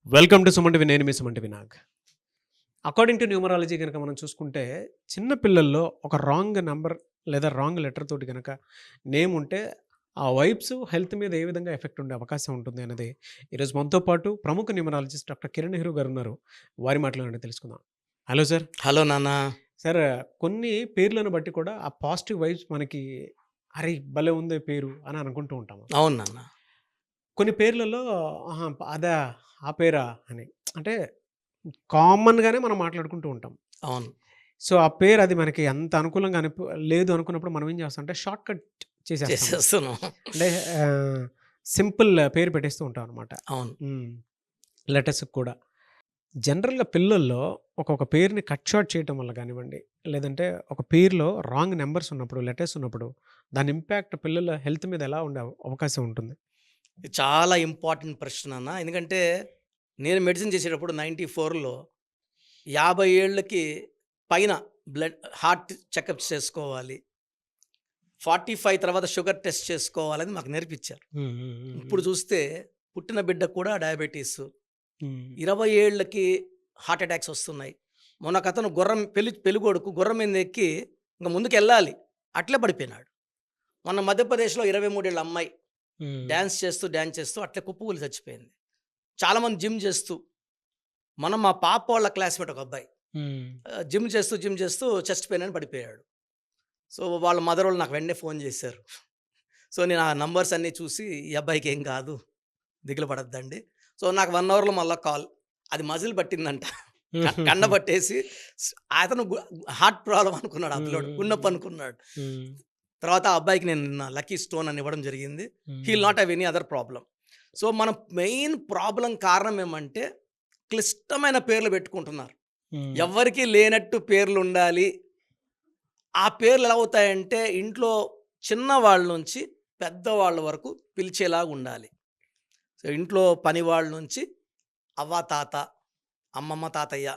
Welcome to సుమంటివి. నేను మీ సుమంటివి నాగ్. అకార్డింగ్ టు న్యూమరాలజీ కనుక మనం చూసుకుంటే, చిన్న పిల్లల్లో ఒక రాంగ్ నంబర్ లేదా రాంగ్ లెటర్ తోటి గనక నేమ్ ఉంటే, ఆ వైబ్స్ హెల్త్ మీద ఏ విధంగా ఎఫెక్ట్ ఉండే అవకాశం ఉంటుంది అనేది ఈరోజు మనతో పాటు ప్రముఖ న్యూమరాలజిస్ట్ డాక్టర్ కిరణ్ నెహ్రూ గారు ఉన్నారు. వారి మాటలోనే తెలుసుకుందాం. Hello sir. హలో నాన్న. సార్, కొన్ని పేర్లను బట్టి కూడా ఆ పాజిటివ్ వైబ్స్ మనకి అరే! భలే ఉందే పేరు అని అనుకుంటూ ఉంటాము. అవును నాన్న. కొన్ని పేర్లలో ఆహా! అదా! ఆ పేరా అని. అంటే కామన్‌గానే మనం మాట్లాడుకుంటూ ఉంటాం. అవును. సో, ఆ పేరు అది మనకి అంత అనుకూలంగా లేదు అనుకున్నప్పుడు మనం ఏం చేస్తామంటే షార్ట్ కట్ చేసేస్తాం. చేసేస్తున్నాం. అంటే సింపుల్ పేరు పెట్టేస్తూ ఉంటాం అనమాట. అవును. లెటర్స్‌కి కూడా. జనరల్‌గా పిల్లల్లో ఒక్కొక్క పేరుని కట్ షార్ట్ చేయటం వల్ల గానివ్వండి, లేదంటే ఒక పేరులో రాంగ్ నంబర్స్ ఉన్నప్పుడు, లెటర్స్ ఉన్నప్పుడు దాని ఇంపాక్ట్ పిల్లల హెల్త్ మీద ఎలా ఉండే అవకాశం ఉంటుంది? ఇది చాలా ఇంపార్టెంట్ ప్రశ్న నాన్న. ఎందుకంటే నేను మెడిసిన్ చేసేటప్పుడు 94లో 50 ఏళ్ళకి పైన హార్ట్ చెకప్స్ చేసుకోవాలి. 45 తర్వాత షుగర్ టెస్ట్ చేసుకోవాలని మాకు నేర్పించారు. ఇప్పుడు చూస్తే పుట్టిన బిడ్డ కూడా డయాబెటీస్. 20 ఏళ్ళకి హార్ట్ అటాక్స్ వస్తున్నాయి. మొన్న ఒకతను పెళ్ళికొడుకు గుర్రం మీద ఎక్కి ఇంక ముందుకెళ్ళాలి. అట్లే పడిపోయినాడు. మొన్న మధ్యప్రదేశ్‌లో 23 ఏళ్ళ అమ్మాయి డాన్స్ చేస్తూ అట్లే కుప్పకూలి చచ్చిపోయింది. చాలామంది జిమ్ చేస్తూ మా పాప వాళ్ళ క్లాస్‌మేట్ ఒక అబ్బాయి జిమ్ చేస్తూ చెస్ట్ పెయిన్ అని పడిపోయాడు. సో, వాళ్ళ మదర్ వాళ్ళు నాకు వెంటనే ఫోన్ చేశారు. సో, నేను ఆ నంబర్స్ అన్నీ చూసి ఈ అబ్బాయికి ఏం కాదు, దిగులు పడొద్దండి. సో, నాకు 1 అవర్‌లో మళ్ళా కాల్. అది మజిల్ పట్టిందంట. కండ పట్టేసి అతను హార్ట్ ప్రాబ్లమ్ అనుకున్నాడు. ఆ పిల్లోడు గుండె నొప్పి అనుకున్నాడు. తర్వాత ఆ అబ్బాయికి నేను నిన్న లక్కీ స్టోన్ అని ఇవ్వడం జరిగింది. He will not have any other problem. So, మన మెయిన్ ప్రాబ్లం కారణం ఏమంటే క్లిష్టమైన పేర్లు పెట్టుకుంటున్నారు. ఎవ్వరికీ లేనట్టు పేర్లు ఉండాలి. ఆ పేర్లు ఎలా అవుతాయంటే ఇంట్లో చిన్నవాళ్ళ నుంచి పెద్దవాళ్ళ వరకు పిలిచేలాగా ఉండాలి. సో, ఇంట్లో పనివాళ్ళ నుంచి అవ్వ, తాత, అమ్మమ్మ, తాతయ్య.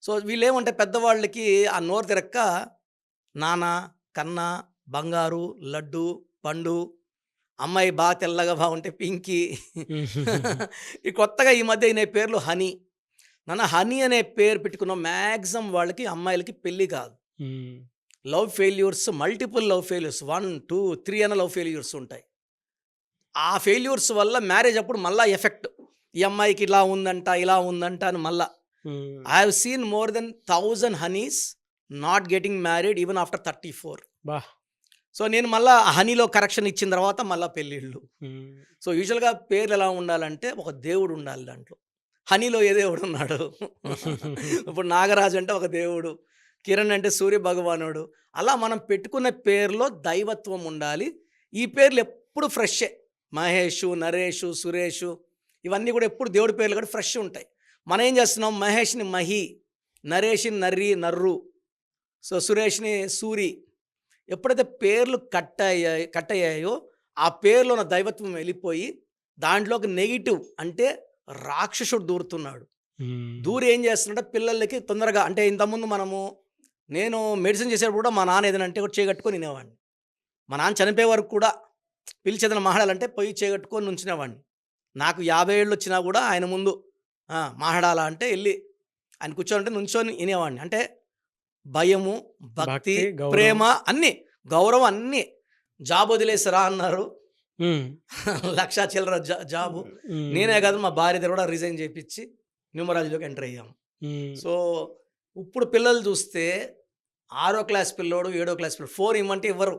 సో, వీళ్ళేమంటే పెద్దవాళ్ళకి ఆ నోరు తిరక్క నాన్న, కన్న, బంగారు, లడ్డు, పండు, అమ్మాయి బాగా తెల్లగా బాగుంటే పింకీ. ఈ కొత్తగా ఈ మధ్య అయిన పేర్లు హనీ. నాన్న హనీ అనే పేరు పెట్టుకున్న మ్యాక్సిమం వాళ్ళకి అమ్మాయిలకి పెళ్ళి కాదు. Love failures, multiple love failures 1, 2, 3 అన్న లవ్ ఫెయిల్యూర్స్ ఉంటాయి. ఆ ఫెయిల్యూర్స్ వల్ల మ్యారేజ్ అప్పుడు మళ్ళా ఎఫెక్ట్. ఈ అమ్మాయికి ఇలా ఉందంట అని మళ్ళా. I have seen more than 1000 Honey's not getting married even after 34. So, నేను మళ్ళా హనీలో కరెక్షన్ ఇచ్చిన తర్వాత మళ్ళీ పెళ్ళిళ్ళు. సో, యూజువల్గా పేర్లు ఎలా ఉండాలంటే ఒక దేవుడు ఉండాలి దాంట్లో. హనీలో ఏ దేవుడు ఉన్నాడు? ఇప్పుడు నాగరాజు అంటే ఒక దేవుడు, కిరణ్ అంటే సూర్య భగవానుడు. అలా మనం పెట్టుకున్న పేరులో దైవత్వం ఉండాలి. ఈ పేర్లు ఎప్పుడు ఫ్రెషే. మహేషు, నరేషు, సురేషు ఇవన్నీ కూడా ఎప్పుడు దేవుడి పేర్లు కూడా ఫ్రెష్ ఉంటాయి. మనం ఏం చేస్తున్నాం, మహేష్ని మహి, నరేష్ని నర్రి, నర్రు, సో సురేష్ని సూరి. ఎప్పుడైతే పేర్లు కట్ అయ్యాయో ఆ పేర్లో ఉన్న దైవత్వం వెళ్ళిపోయి దాంట్లోకి నెగిటివ్ అంటే రాక్షసుడు దూరుతున్నాడు. దూరి ఏం చేస్తున్నాడంటే పిల్లలకి తొందరగా, అంటే ఇంతకుముందు నేను మెడిసిన్ చేసేటప్పుడు కూడా మా నాన్న ఏదైనా కూడా చేయగట్టుకొని వినేవాడిని. మా నాన్న చనిపోయే వరకు కూడా పిలిచేదైనా మాట్లాడాలంటే పొయ్యి చేయగట్టుకొని నుంచునేవాడిని. నాకు 50 ఏళ్ళు వచ్చినా కూడా ఆయన ముందు మాట్లాడాలా అంటే వెళ్ళి ఆయన కూర్చోనంటే నుంచొని వినేవాడిని. అంటే భయము, భక్తి, ప్రేమ అన్నీ, గౌరవం అన్నీ. జాబ్ వదిలేసి రా అన్నారు. 1,00,000 చిల్లర జాబు. నేనే కాదు మా భార్య దగ్గర కూడా రిజైన్ చేయించి న్యూమరాలజీలోకి ఎంటర్ అయ్యాము. సో, ఇప్పుడు పిల్లలు చూస్తే 6వ క్లాస్ పిల్లోడు, 7వ క్లాస్ పిల్లోడు ఫోన్ ఇవ్వమంటే ఇవ్వరు.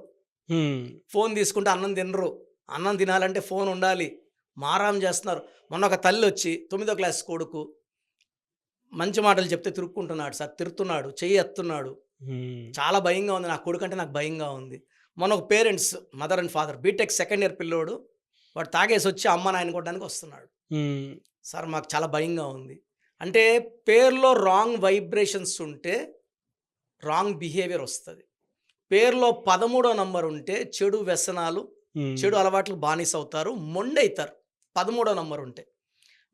ఫోన్ తీసుకుంటే అన్నం తినరు. అన్నం తినాలంటే ఫోన్ ఉండాలి. మారాం చేస్తున్నారు. మొన్న ఒక తల్లి వచ్చి 9వ క్లాస్ కొడుకు మంచి మాటలు చెప్తే తిరుక్కుంటున్నాడు సార్, తిరుతున్నాడు, చెయ్యి ఎత్తున్నాడు. చాలా భయంగా ఉంది. నా కొడుకు అంటే నాకు భయంగా ఉంది. మొన్న ఒక parents, mother and father, BTech second year పిల్లోడు, వాడు తాగేసి వచ్చి అమ్మ నాయన కొట్టడానికి వస్తున్నాడు. సార్ మాకు చాలా భయంగా ఉంది. అంటే పేరులో రాంగ్ వైబ్రేషన్స్ ఉంటే రాంగ్ బిహేవియర్ వస్తుంది. పేరులో 13వ నంబర్ ఉంటే చెడు వ్యసనాలు, చెడు అలవాట్లు బానిస అవుతారు, మొండవుతారు. 13వ నంబర్ ఉంటే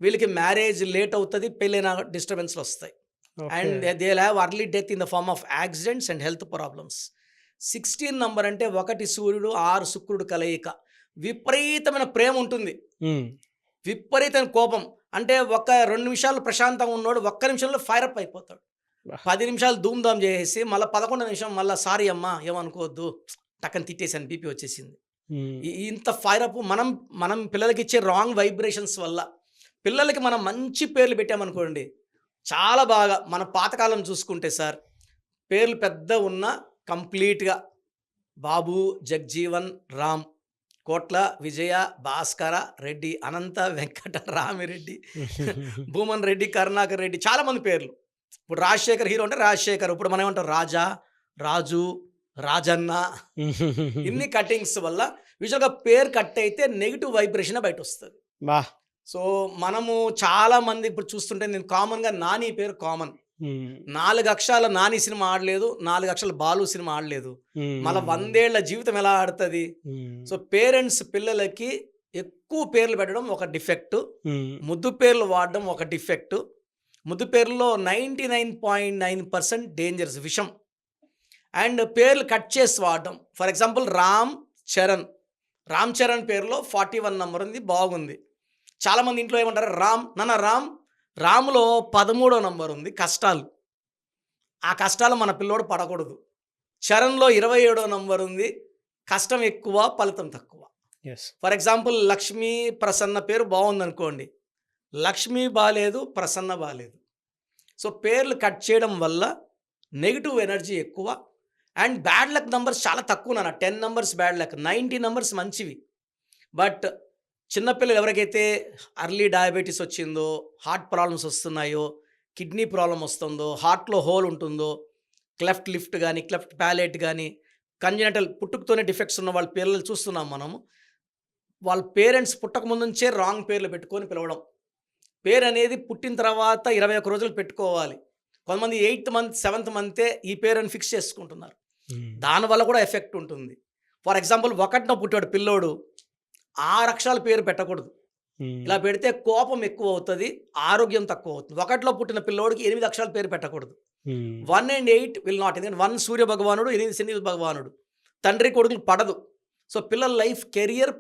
వీళ్ళకి మ్యారేజ్ లేట్ అవుతుంది, పెళ్ళైన డిస్టర్బెన్స్లు వస్తాయి. And they will have early death in the form of accidents and health problems. 16 number అంటే 1 సూర్యుడు 6 శుక్రుడు కలయిక, విపరీతమైన ప్రేమ ఉంటుంది. విపరీతమైన కోపం. అంటే ఒక 2 నిమిషాలు ప్రశాంతంగా ఉన్నోడు ఒక్క నిమిషంలో ఫైర్ అప్ అయిపోతాడు. వాహ్! 10 నిమిషాలు ధూమ్-ధామ్ చేసేసి మళ్ళా 11 నిమిషం మళ్ళా సారీ అమ్మా ఏమనుకోవద్దు టక్కని తిట్టేసాను బీపీ వచ్చేసింది. హ్మ్. ఇంత ఫైర్ అప్ మనం పిల్లలకి ఇచ్చే రాంగ్ వైబ్రేషన్స్ వల్ల. పిల్లలకి మనం మంచి పేర్లు పెట్టామనుకోండి చాలా బాగా మన పాతకాలం చూసుకుంటే సార్ పేర్లు పెద్ద ఉన్న కంప్లీట్‌గా బాబు, జగ్జీవన్, రామ్, కోట్ల, విజయ, భాస్కర, రెడ్డి, అనంత, వెంకట, రామిరెడ్డి, భూమన్ రెడ్డి, కరుణాకర్ రెడ్డి చాలామంది పేర్లు. ఇప్పుడు రాజశేఖర్ హీరో అంటే రాజశేఖర్. ఇప్పుడు మనం ఏమంటాం రాజా, రాజు, రాజన్న ఇన్ని కట్టింగ్స్ వల్ల యూజువల్‌గా పేరు కట్ అయితే నెగెటివ్ వైబ్రేషన్ బయటొస్తది. వాహ్! సో, మనము చాలామంది ఇప్పుడు చూస్తుంటే నేను కామన్‌గా నాని పేరు కామన్. హ్మ్. 4 అక్షరాల 'నాని' సినిమా ఆడలేదు. 4 అక్షరాల 'బాలు' సినిమా ఆడలేదు. మళ్ళా హ్మ్. 100 ఏళ్ల జీవితం ఎలా ఆడతది? హ్మ్. సో, పేరెంట్స్ పిల్లలకి ఎక్కువ పేర్లు పెట్టడం ఒక డిఫెక్టు. హ్మ్. ముద్దు పేర్లు వాడడం ఒక డిఫెక్టు. ముద్దు పేర్లలో 99.9% డేంజరస్ విషం. అండ్ పేర్లు కట్ చేసి వాడడం. For example Ram Charan. రామ్ చరణ్ పేరులో 41 నంబర్ ఉంది బాగుంది. చాలామంది ఇంట్లో ఏమంటారు రామ్‌లో 13వ నంబర్ ఉంది కష్టాలు. ఆ కష్టాలు మన పిల్లోడు పడకూడదు. చరణ్‌లో 27వ నంబర్ ఉంది కష్టం ఎక్కువ ఫలితం తక్కువ. Yes. For example Lakshmi Prasanna పేరు బాగుందనుకోండి. లక్ష్మి బాలేదు, ప్రసన్న బాలేదు. సో, పేర్లు కట్ చేయడం వల్ల నెగెటివ్ ఎనర్జీ ఎక్కువ. అండ్ బ్యాడ్ లక్ నంబర్స్ చాలా తక్కువ నాన్న. 10 నంబర్స్ బ్యాడ్ లక్, 90 నంబర్స్ మంచివి. బట్ చిన్నపిల్లలు ఎవరికైతే అర్లీ డయాబెటీస్ వచ్చిందో, హార్ట్ ప్రాబ్లమ్స్ వస్తున్నాయో, కిడ్నీ ప్రాబ్లమ్ వస్తుందో, హార్ట్‌లో హోల్ ఉంటుందో, క్లెఫ్ట్ లిఫ్ట్ గానీ, క్లెఫ్ట్ ప్యాలెట్ గానీ, కంజెనిటల్ పుట్టుకతోనే డిఫెక్ట్స్ ఉన్న వాళ్ళ పిల్లలు చూస్తున్నాం మనము. వాళ్ళ పేరెంట్స్ పుట్టక ముందు నుంచే రాంగ్ పేర్లు పెట్టుకొని పిలవడం. పేరనేది పుట్టిన తర్వాత 21 రోజులు పెట్టుకోవాలి. కొంతమంది 8థ్ మంత్, 7థ్ మంతే ఈ పేరని ఫిక్స్ చేసుకుంటున్నారు. హ్మ్. దానివల్ల కూడా ఎఫెక్ట్ ఉంటుంది. ఫర్ ఎగ్జాంపుల్ 1న పుట్టాడు పిల్లోడు 6 అక్షరాల పేరు పెట్టకూడదు. హ్మ్. ఇలా పెడితే కోపం ఎక్కువ అవుతది, ఆరోగ్యం తక్కువ అవుతుంది. 1లో పుట్టిన పిల్లోడికి 8 అక్షరాల పేరు పెట్టకూడదు. హ్మ్. 1 అండ్ 8 విల్ నాట్. ఎందుకంటే 1 సూర్య భగవానుడు, 8 శని భగవానుడు. తండ్రి కొడుకులు పడదు. సో, పిల్లల లైఫ్ కెరియర్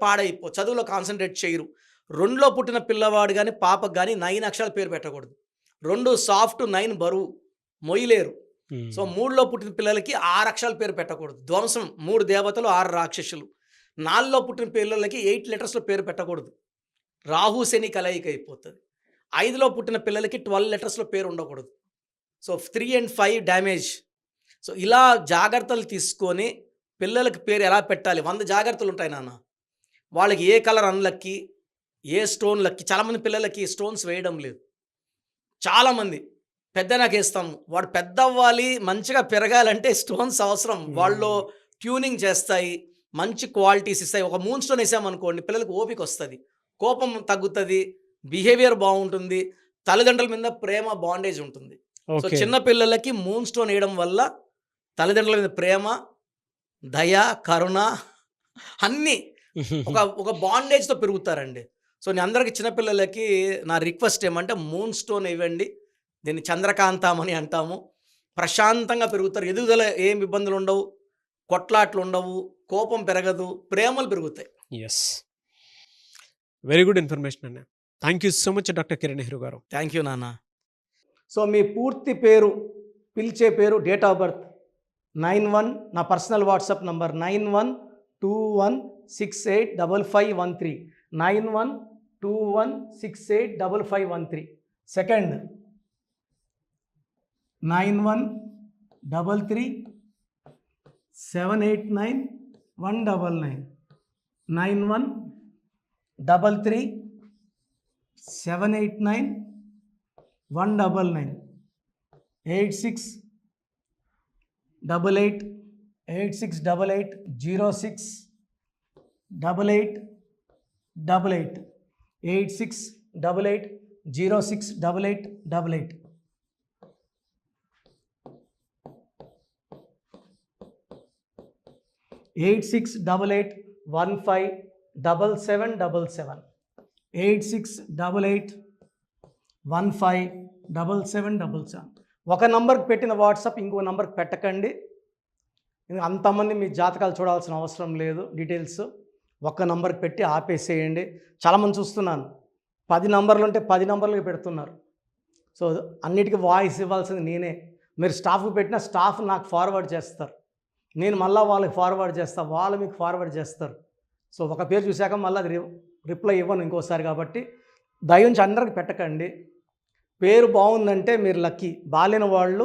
చదువులో కాన్సంట్రేట్ చేయరు. 2లో పుట్టిన పిల్లవాడు గాని, పాపకు గాని 9 అక్షరాల పేరు పెట్టకూడదు. 2 సాఫ్ట్, 9 బరువు మొయ్యలేరు. హ్మ్. సో, 3లో పుట్టిన పిల్లలకి 6 అక్షరాల పేరు పెట్టకూడదు. ధ్వంసం 3 దేవతలు, 6 రాక్షసులు. 4లో పుట్టిన పిల్లలకి 8 లెటర్స్‌లో పేరు పెట్టకూడదు. రాహు, శని కలయిక అయిపోతది. 5లో పుట్టిన పిల్లలకి 12 లెటర్స్‌లో పేరు ఉండకూడదు. So, 3 and 5 damage. సో, ఇలా జాగ్రత్తలు తీసుకొని పిల్లలకి పేరు ఎలా పెట్టాలి? 100 జాగ్రత్తలు ఉంటాయి నాన్న. వాళ్ళకి ఏ కలర్ అన్‌లక్కీ, ఏ స్టోన్ లక్కీ. చాలామంది పిల్లలకి స్టోన్స్ వేయడం లేదు. చాలామంది పెద్దయినాకేస్తాము. వాడు పెద్దవ్వాలి, మంచిగా పెరగాలంటే స్టోన్స్ అవసరం. వాళ్ళు హ్మ్. ట్యూనింగ్ చేస్తాయి. మంచి క్వాలిటీస్ ఇస్తాయి. ఒక మూన్ స్టోన్ ఏసామనుకోండి పిల్లలకి ఓపికొస్తది. కోపం తగ్గుతది. బిహేవియర్ బావుంటుంది. తల్లిదండ్రుల మీద ప్రేమ బాండేజ్ ఉంటుంది. So, okay. చిన్న పిల్లలకి మూన్ స్టోన్ ఏయడం వల్ల తల్లిదండ్రుల మీద ప్రేమ, దయ, కరుణ అన్నీ ఒక బాండేజ్‌తో పెరుగుతారండి. సో, నేను అందరికి చిన్న పిల్లలకి నా రిక్వెస్ట్ ఏమంటే మూన్ స్టోన్ ఇవ్వండి. దీన్ని చంద్రకాంతం అని అంటాము. ప్రశాంతంగా పెరుగుతారు. ఎదుగుదల ఏం ఇబ్బందులుండవు. కొట్లాట్లుండవు. కోపం పెరగదు. ప్రేమలు పెరుగుతాయి. యెస్. వెరీ గుడ్ ఇన్ఫర్మేషన్ అన్న. Thank you so much doctor Kiran Nehru గారు. థ్యాంక్ యూ నాన్న. సో, మీ పూర్తి పేరు, పిలిచే పేరు, డేట్ ఆఫ్ బర్త్ 91 నా పర్సనల్ వాట్సాప్ నంబర్ 9121685513 9121685513. సెకండ్ 9133789199 9133789199 868886880688 8688068888 8688157777 8688157777. ఒక నంబర్కి పెట్టిన వాట్సాప్ ఇంకో నంబర్కి పెట్టకండి. అంతమంది మీ జాతకాలు చూడాల్సిన అవసరం లేదు. డీటెయిల్స్ ఒక్క నంబర్కి పెట్టి ఆపేసేయండి. చాలామంది చూస్తున్నాను 10 నంబర్లు ఉంటే 10 నంబర్లకి పెడుతున్నారు. సో అన్నిటికీ వాయిస్ ఇవ్వాల్సింది నేనే. మీరు స్టాఫ్‌కి పెట్టిన స్టాఫ్ నాకు ఫార్వర్డ్ చేస్తారు. నేను మళ్ళా వాళ్ళకి ఫార్వర్డ్ చేస్తా. వాళ్ళు మీకు ఫార్వర్డ్ చేస్తారు. సో ఒక పేరు చూసాక మళ్ళీ అది రిప్లై ఇవ్వను ఇంకోసారి. కాబట్టి దయించి అందరికి పెట్టకండి. పేరు బాగుందంటే మీరు లక్కీ. బాలేని వాళ్ళు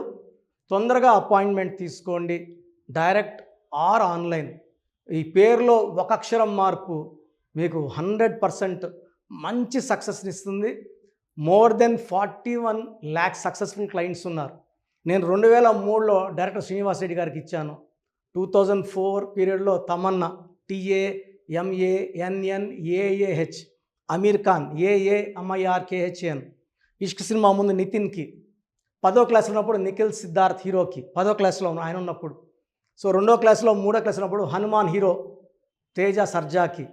తొందరగా అపాయింట్మెంట్ తీసుకోండి. Direct or online. ఈ పేరులో ఒక అక్షరం మార్పు మీకు 100% మంచి సక్సెస్ని ఇస్తుంది. More than 41 lakhs successful clients ఉన్నారు. నేను 2003లో డైరెక్టర్ శ్రీనివాస్ రెడ్డి గారికి ఇచ్చాను. 2004 పీరియడ్లో తమన్నా TAMANNAAH, అమీర్ ఖాన్ AAMIRKHN, ఇష్క్ సినిమా ముందు నితిన్కి, 10వ క్లాస్ ఉన్నప్పుడు నిఖిల్ సిద్ధార్థ్ హీరోకి, 10వ క్లాస్లో ఆయన ఉన్నప్పుడు. సో 2వ క్లాస్లో 3వ క్లాస్ ఉన్నప్పుడు హనుమాన్ హీరో తేజ సర్జాకి.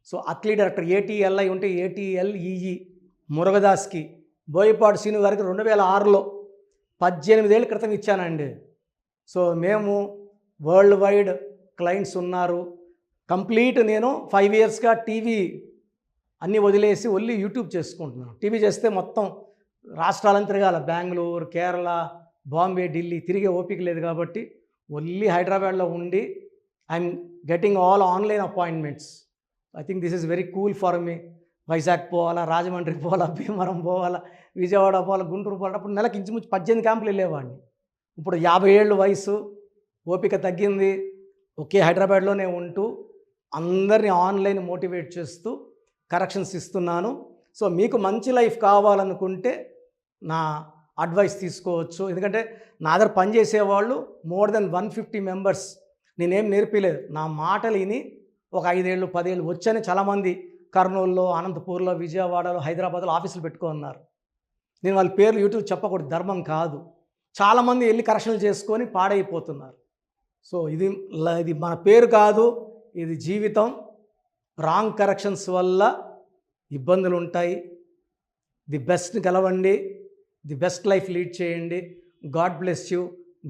సో అట్లీ డైరెక్టర్ ATLI ఉంటే ATLEE మురుగదాస్కి, బోయపాటి శ్రీను గారికి 2006లో 18 ఏళ్ళ క్రితం ఇచ్చానండి. సో మేము వరల్డ్ వైడ్ క్లయింట్స్ ఉన్నారు. కంప్లీట్ నేను 5 ఇయర్స్గా టీవీ అన్నీ వదిలేసి ఓన్లీ యూట్యూబ్ చేసుకుంటున్నాను. టీవీ చేస్తే మొత్తం రాష్ట్రాలను తిరగాల. బెంగళూరు, కేరళ, బాంబే, ఢిల్లీ తిరిగే ఓపిక లేదు. కాబట్టి ఓన్లీ హైదరాబాద్లో ఉండి I'm getting all online appointments. I think this is very cool for me. Vizag పోవాలా, రాజమండ్రి పోవాలా, భీమవరం పోవాలా, విజయవాడ పోవాలా, గుంటూరు పోవాలా. అప్పుడు నెలకు ఇంచుమించు 18 క్యాంపులు వెళ్ళేవాడిని. ఇప్పుడు 50 ఏళ్ళు వయసు, ఓపిక తగ్గింది. ఒకే హైదరాబాద్లోనే ఉంటూ అందరినీ ఆన్లైన్ మోటివేట్ చేస్తూ కరెక్షన్స్ ఇస్తున్నాను. సో మీకు మంచి లైఫ్ కావాలనుకుంటే నా అడ్వైస్ తీసుకోవచ్చు. ఎందుకంటే నా దగ్గర పనిచేసేవాళ్ళు మోర్ దెన్ 150 మెంబర్స్. నేనేం నేర్పిలేదు. నా మాటలు విని ఒక 5 ఏళ్ళు 10 ఏళ్ళు వచ్చని చాలామంది కర్నూలులో, అనంతపూర్లో, విజయవాడలో, హైదరాబాద్లో ఆఫీసులు పెట్టుకున్నారు. నేను వాళ్ళ పేర్లు యూట్యూబ్ చెప్పకూడదు, ధర్మం కాదు. చాలామంది వెళ్ళి కరెక్షన్లు చేసుకొని పాడైపోతున్నారు. సో ఇది మన పేరు కాదు, ఇది జీవితం. రాంగ్ కరెక్షన్స్ వల్ల ఇబ్బందులు ఉంటాయి. ది బెస్ట్ గెలవండి, ది బెస్ట్ లైఫ్ లీడ్ చేయండి. God bless you.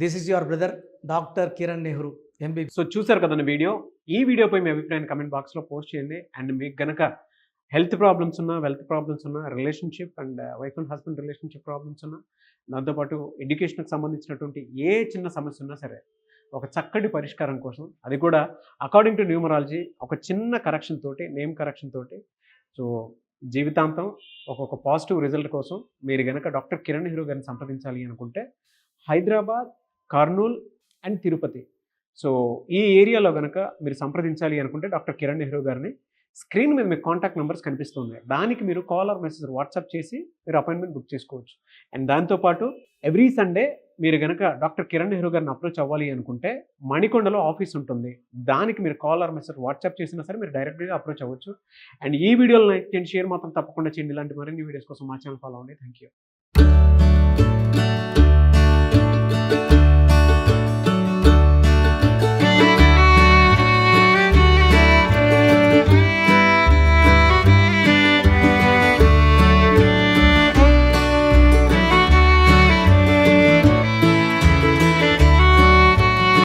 This is your brother doctor Kiran Nehru MB. So చూసారు కదండి వీడియో. ఈ వీడియోపై మీ అభిప్రాయాన్ని కమెంట్ బాక్స్లో పోస్ట్ చేయండి. అండ్ మీకు గనక హెల్త్ ప్రాబ్లమ్స్ ఉన్నా, వెల్త్ ప్రాబ్లమ్స్ ఉన్నా, relationship and wife and husband relationship problems ఉన్నా, దాంతోపాటు ఎడ్యుకేషన్కి సంబంధించినటువంటి ఏ చిన్న సమస్య ఉన్నా సరే ఒక చక్కటి పరిష్కారం కోసం, అది కూడా అకార్డింగ్ టు న్యూమరాలజీ, ఒక చిన్న కరెక్షన్ తోటి, నేమ్ కరెక్షన్ తోటి, సో జీవితాంతం ఒక పాజిటివ్ రిజల్ట్ కోసం మీరు కనుక డాక్టర్ కిరణ్ నెహ్రూ గారిని సంప్రదించాలి అనుకుంటే హైదరాబాద్, కర్నూల్ అండ్ తిరుపతి, సో ఈ ఏరియాలో కనుక మీరు సంప్రదించాలి అనుకుంటే డాక్టర్ కిరణ్ నెహ్రూ గారిని స్క్రీన్ మీద మీకు కాంటాక్ట్ నెంబర్స్ కనిపిస్తున్నాయి. దానికి మీరు కాల్ ఆర్ మెసేజ్ వాట్సాప్ చేసి మీరు అపాయింట్మెంట్ బుక్ చేసుకోవచ్చు. అండ్ దాంతోపాటు ఎవ్రీ సండే మీరు కనుక డాక్టర్ కిరణ్ నెహ్రూ గారిని అప్రోచ్ అవ్వాలి అనుకుంటే మణికొండలో ఆఫీస్ ఉంటుంది. దానికి మీరు కాల్ ఆర్ మెసేజ్ వాట్సాప్ చేసినా సరే మీరు డైరెక్ట్గా అప్రోచ్ అవ్వచ్చు. అండ్ ఈ వీడియోలో లైక్ చేయండి, షేర్ మాత్రం తప్పకుండా చేయండి. ఇలాంటి మరిన్ని వీడియోస్ కోసం మా ఛానల్ ఫాలో అవ్వండి. Thank you.